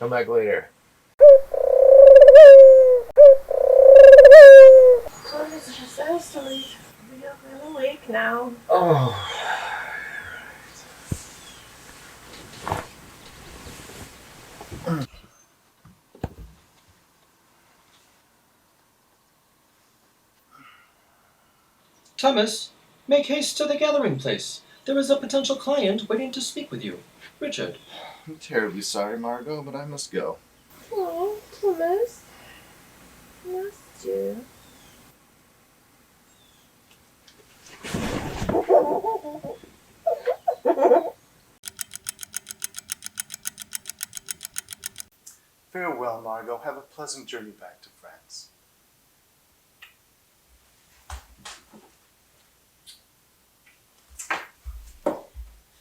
come back later. It's just I sleep. I'm awake now. Oh. Thomas, make haste to the gathering place. There is a potential client waiting to speak with you. Richard. I'm terribly sorry, Margot, but I must go. Oh, Thomas. Must you? Farewell, Margot. Have a pleasant journey back to France.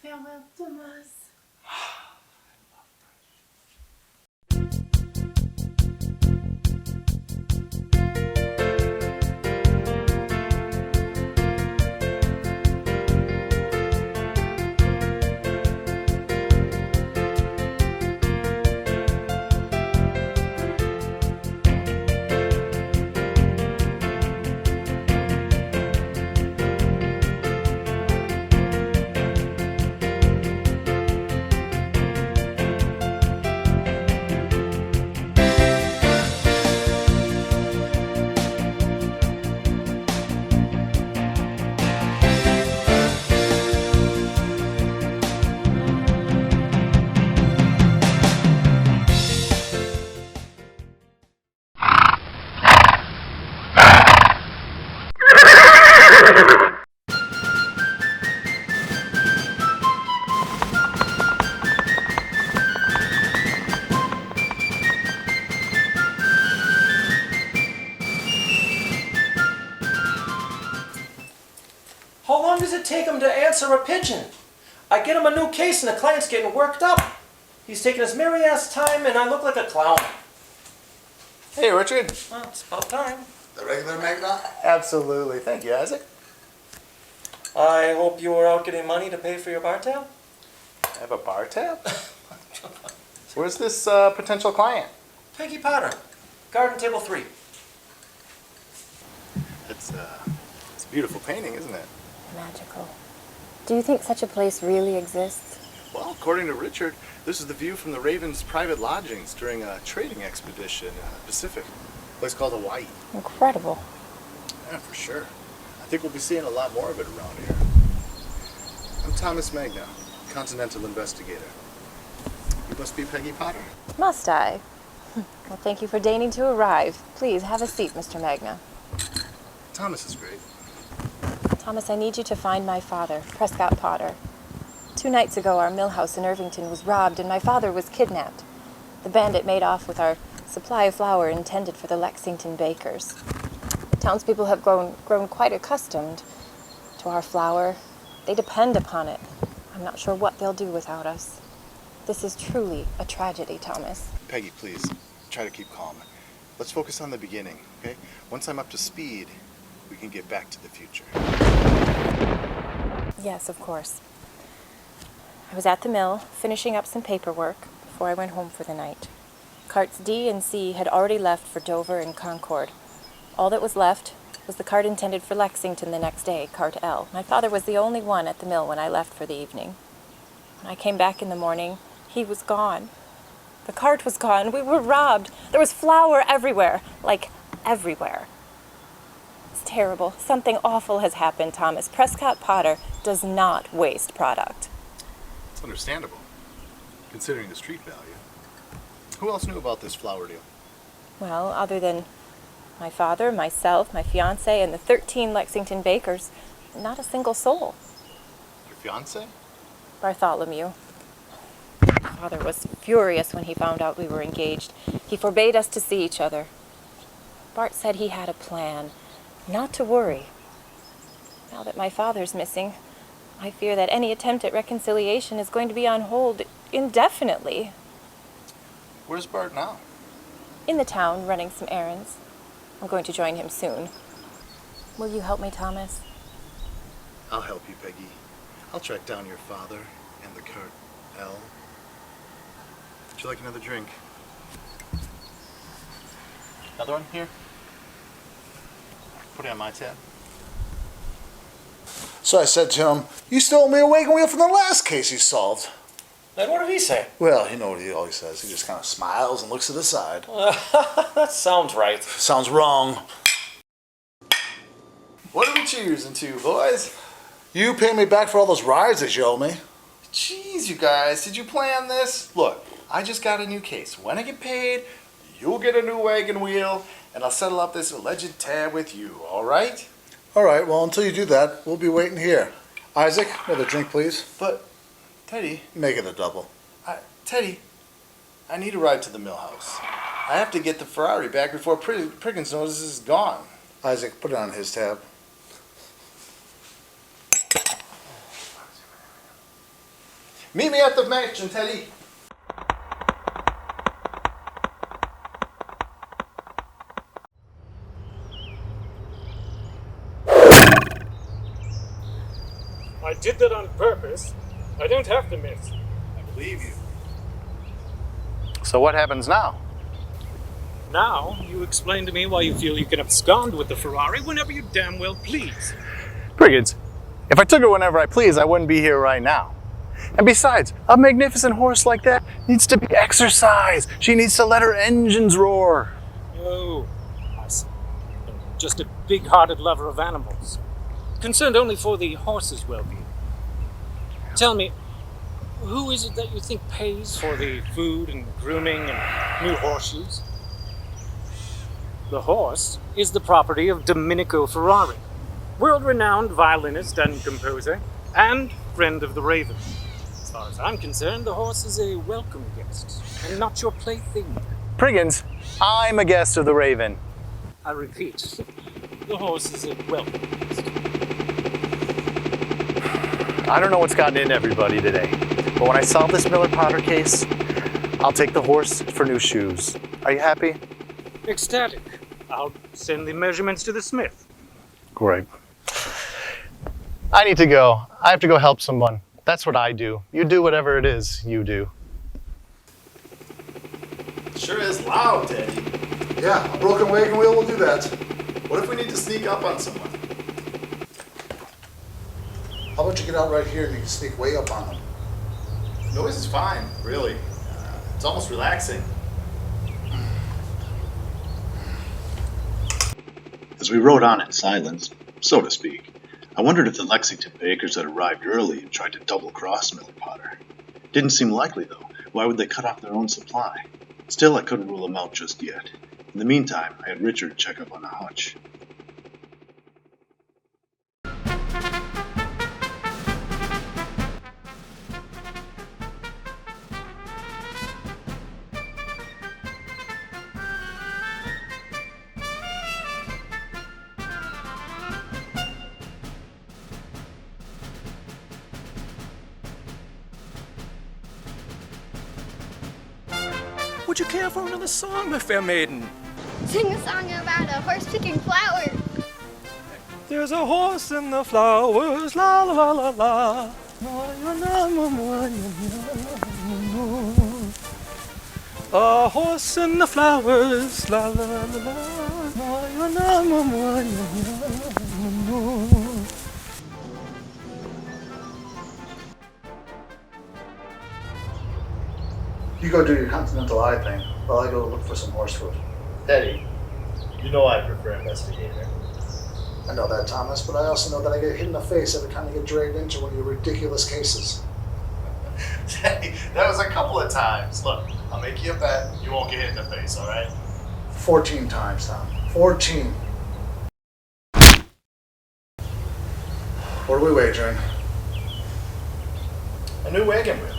Farewell, Thomas. How long does it take him to answer a pigeon? I get him a new case and the client's getting worked up. He's taking his merry ass time and I look like a clown. Hey, Richard. Well, it's about time. The regular Magna? Absolutely. Thank you, Isaac. I hope you were out getting money to pay for your bar tab. I have a bar tab? Where's this potential client? Peggy Potter, garden table 3. It's a beautiful painting, isn't it? Magical. Do you think such a place really exists? Well, according to Richard, this is the view from the Raven's private lodgings during a trading expedition in the Pacific. A place called Hawaii. Incredible. Yeah, for sure. I think we'll be seeing a lot more of it around here. I'm Thomas Magna, Continental Investigator. You must be Peggy Potter. Must I? Well, thank you for deigning to arrive. Please, have a seat, Mr. Magna. Thomas is great. Thomas, I need you to find my father, Prescott Potter. 2 nights ago, our mill house in Irvington was robbed and my father was kidnapped. The bandit made off with our supply of flour intended for the Lexington bakers. Townspeople have grown quite accustomed to our flour. They depend upon it. I'm not sure what they'll do without us. This is truly a tragedy, Thomas. Peggy, please, try to keep calm. Let's focus on the beginning, okay? Once I'm up to speed, we can get back to the future. Yes, of course. I was at the mill, finishing up some paperwork before I went home for the night. Carts D and C had already left for Dover and Concord. All that was left was the cart intended for Lexington the next day, cart L. My father was the only one at the mill when I left for the evening. When I came back in the morning, he was gone. The cart was gone. We were robbed. There was flour everywhere, like everywhere. It's terrible. Something awful has happened, Thomas. Prescott Potter does not waste product. It's understandable, considering the street value. Who else knew about this flour deal? Well, other than my father, myself, my fiancé, and the 13 Lexington bakers, not a single soul. Your fiancé? Bartholomew. Father was furious when he found out we were engaged. He forbade us to see each other. Bart said he had a plan, not to worry. Now that my father's missing, I fear that any attempt at reconciliation is going to be on hold indefinitely. Where's Bart now? In the town, running some errands. I'm going to join him soon. Will you help me, Thomas? I'll help you, Peggy. I'll track down your father and the cart L. Would you like another drink? Another one here? Put it on my tab. So I said to him, "You stole me a wagon wheel from the last case you solved." And what did he say? Well, you know what he always says. He just kind of smiles and looks to the side. That sounds right. Sounds wrong. What are we cheersing to, boys? You pay me back for all those rides that you owe me. Jeez, you guys, did you plan this? Look, I just got a new case. When I get paid, you'll get a new wagon wheel, and I'll settle up this alleged tab with you, all right? All right, well, until you do that, we'll be waiting here. Isaac, another drink, please. But, Teddy, Make it a double. Teddy, I need a ride to the mill house. I have to get the Ferrari back before Priggins knows it's gone. Isaac, put it on his tab. Meet me at the mansion, Teddy. I did that on purpose. I don't have to miss. I believe you. So what happens now? Now, you explain to me why you feel you can abscond with the Ferrari whenever you damn well please. Priggins, if I took her whenever I please, I wouldn't be here right now. And besides, a magnificent horse like that needs to be exercised. She needs to let her engines roar. Oh, I see. Just a big-hearted lover of animals. Concerned only for the horse's well-being. Tell me, who is it that you think pays for the food and grooming and new horseshoes? The horse is the property of Domenico Ferrari, world-renowned violinist and composer, and friend of the Raven. As far as I'm concerned, the horse is a welcome guest, and not your plaything. Priggins, I'm a guest of the Raven. I repeat, the horse is a welcome guest. I don't know what's gotten into everybody today, but when I solve this Miller Potter case, I'll take the horse for new shoes. Are you happy? Ecstatic. I'll send the measurements to the smith. Great. I need to go. I have to go help someone. That's what I do. You do whatever it is you do. Sure is loud, Teddy. Yeah, a broken wagon wheel will do that. What if we need to sneak up on someone? How about you get out right here and you can sneak way up on them? Noise is fine, really. It's almost relaxing. As we rode on in silence, so to speak, I wondered if the Lexington bakers had arrived early and tried to double-cross Miller Potter. Didn't seem likely, though. Why would they cut off their own supply? Still, I couldn't rule them out just yet. In the meantime, I had Richard check up on the hutch. Would you care for another song, my fair maiden? Sing a song about a horse picking flowers. There's a horse in the flowers, la la la la la. A horse in the flowers, la la la la la. You go do your Continental Eye thing while I go look for some horse food. Teddy, you know I prefer investigator. I know that, Thomas, but I also know that I get hit in the face every time I get dragged into one of your ridiculous cases. Teddy, that was a couple of times. Look, I'll make you a bet you won't get hit in the face, all right? 14 times, Tom. 14. What are we wagering? A new wagon wheel.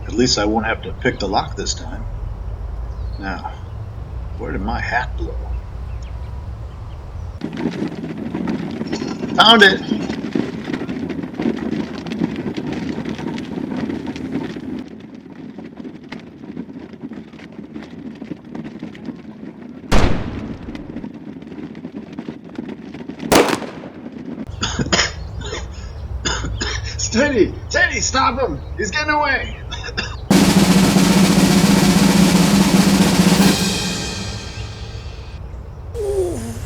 At least I won't have to pick the lock this time. Now, where did my hat blow? Found it! Teddy! Teddy, stop him! He's getting away!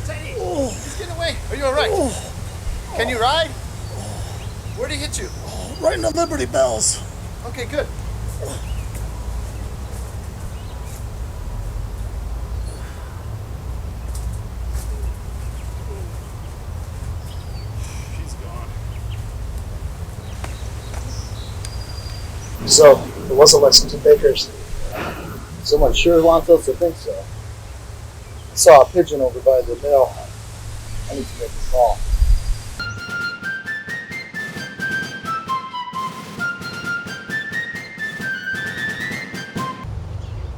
Teddy, he's getting away. Are you all right? Can you ride? Where'd he hit you? Right in the Liberty Bells. Okay, good. She's gone. So, it wasn't Lexington Baker's. Someone sure wants us to think so. I saw a pigeon over by the mill. I need to make a call.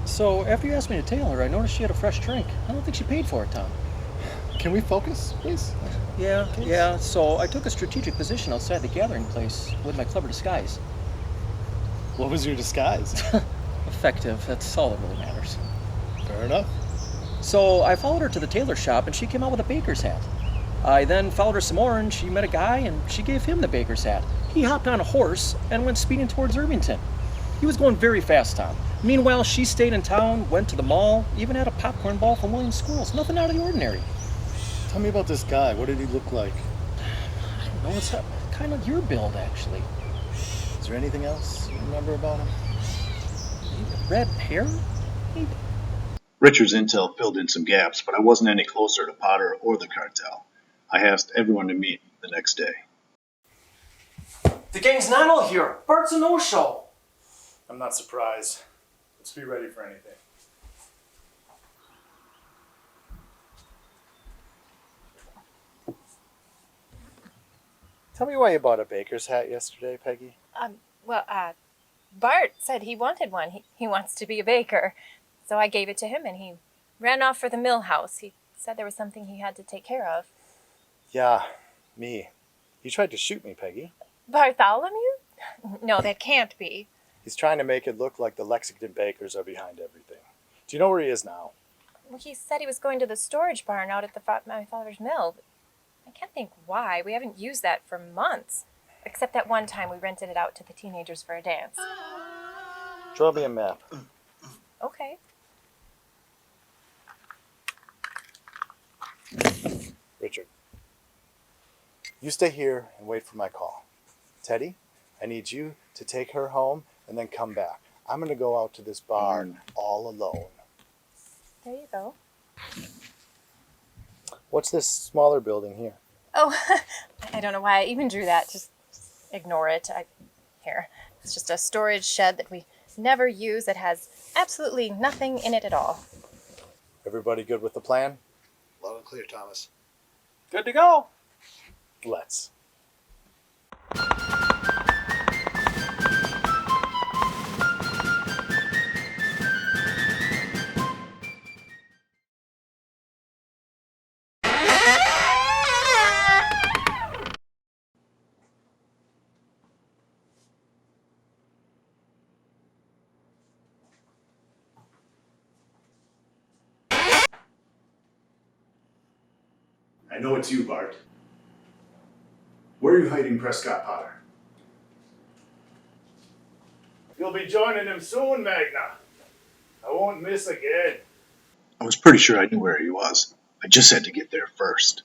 So, after you asked me to tail her, I noticed she had a fresh drink. I don't think she paid for it, Tom. Can we focus, please? Yeah. So, I took a strategic position outside the gathering place with my clever disguise. What was your disguise? Effective, that's all that really matters. Fair enough. So, I followed her to the tailor shop and she came out with a baker's hat. I then followed her some more and she met a guy and she gave him the baker's hat. He hopped on a horse and went speeding towards Irvington. He was going very fast, Tom. Meanwhile, she stayed in town, went to the mall, even had a popcorn ball from Williams Squirrels. Nothing out of the ordinary. Tell me about this guy. What did he look like? I don't know, it's kind of your build, actually. Is there anything else you remember about him? Red hair? Maybe. Richard's intel filled in some gaps, but I wasn't any closer to Potter or the cartel. I asked everyone to meet the next day. The gang's not all here. Bart's a no-show. I'm not surprised. Let's be ready for anything. Tell me why you bought a baker's hat yesterday, Peggy. Bart said he wanted one. He wants to be a baker. So I gave it to him and he ran off for the mill house. He said there was something he had to take care of. Yeah, me. He tried to shoot me, Peggy. Bartholomew? No, that can't be. He's trying to make it look like the Lexington Bakers are behind everything. Do you know where he is now? Well, he said he was going to the storage barn out at my father's mill. But I can't think why. We haven't used that for months. Except that one time we rented it out to the teenagers for a dance. Draw me a map. Okay. Richard, you stay here and wait for my call. Teddy, I need you to take her home and then come back. I'm going to go out to this barn all alone. There you go. What's this smaller building here? Oh, I don't know why I even drew that. Just ignore it. Here. It's just a storage shed that we never use. It has absolutely nothing in it at all. Everybody good with the plan? Loud and clear, Thomas. Good to go. Let's. I know it's you, Bart. Where are you hiding Prescott Potter? You'll be joining him soon, Magna. I won't miss again. I was pretty sure I knew where he was. I just had to get there first.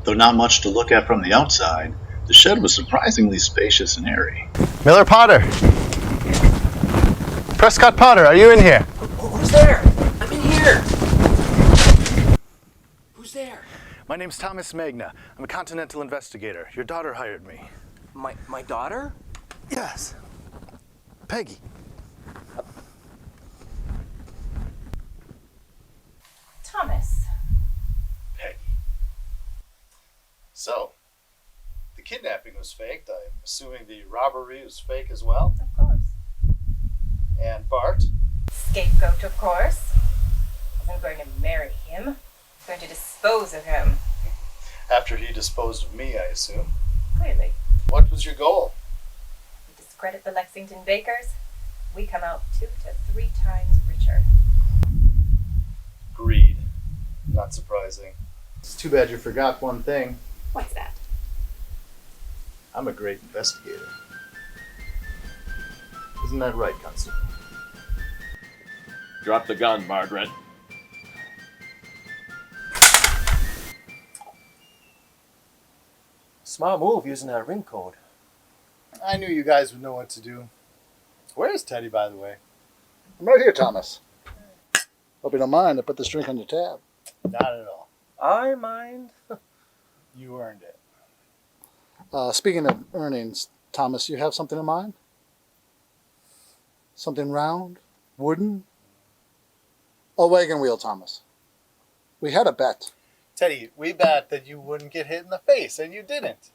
Though not much to look at from the outside, the shed was surprisingly spacious and airy. Miller Potter. Prescott Potter, are you in here? Who's there? I'm in here. Who's there? My name's Thomas Magna. I'm a Continental Investigator. Your daughter hired me. My daughter? Yes. Peggy. Thomas. Peggy. So, the kidnapping was faked. I'm assuming the robbery was fake as well. Of course. And Bart? Scapegoat, of course. I wasn't going to marry him. I was going to dispose of him. After he disposed of me, I assume. Clearly. What was your goal? We discredit the Lexington Bakers. We come out 2 to 3 times richer. Greed. Not surprising. It's too bad you forgot one thing. What's that? I'm a great investigator. Isn't that right, Constable? Drop the gun, Margaret. Smart move using that ring code. I knew you guys would know what to do. Where's Teddy, by the way? I'm right here, Thomas. Hope you don't mind. I put this drink on your tab. Not at all. I mind. You earned it. Speaking of earnings, Thomas, you have something in mind? Something round? Wooden? A wagon wheel, Thomas. We had a bet. Teddy, we bet that you wouldn't get hit in the face, and you didn't.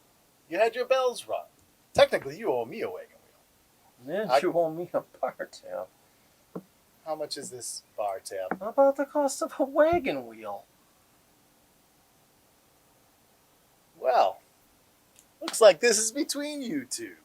You had your bells rung. Technically, you owe me a wagon wheel. Yeah, you owe me a bar tab. How much is this bar tab? How about the cost of a wagon wheel? Well, looks like this is between you two.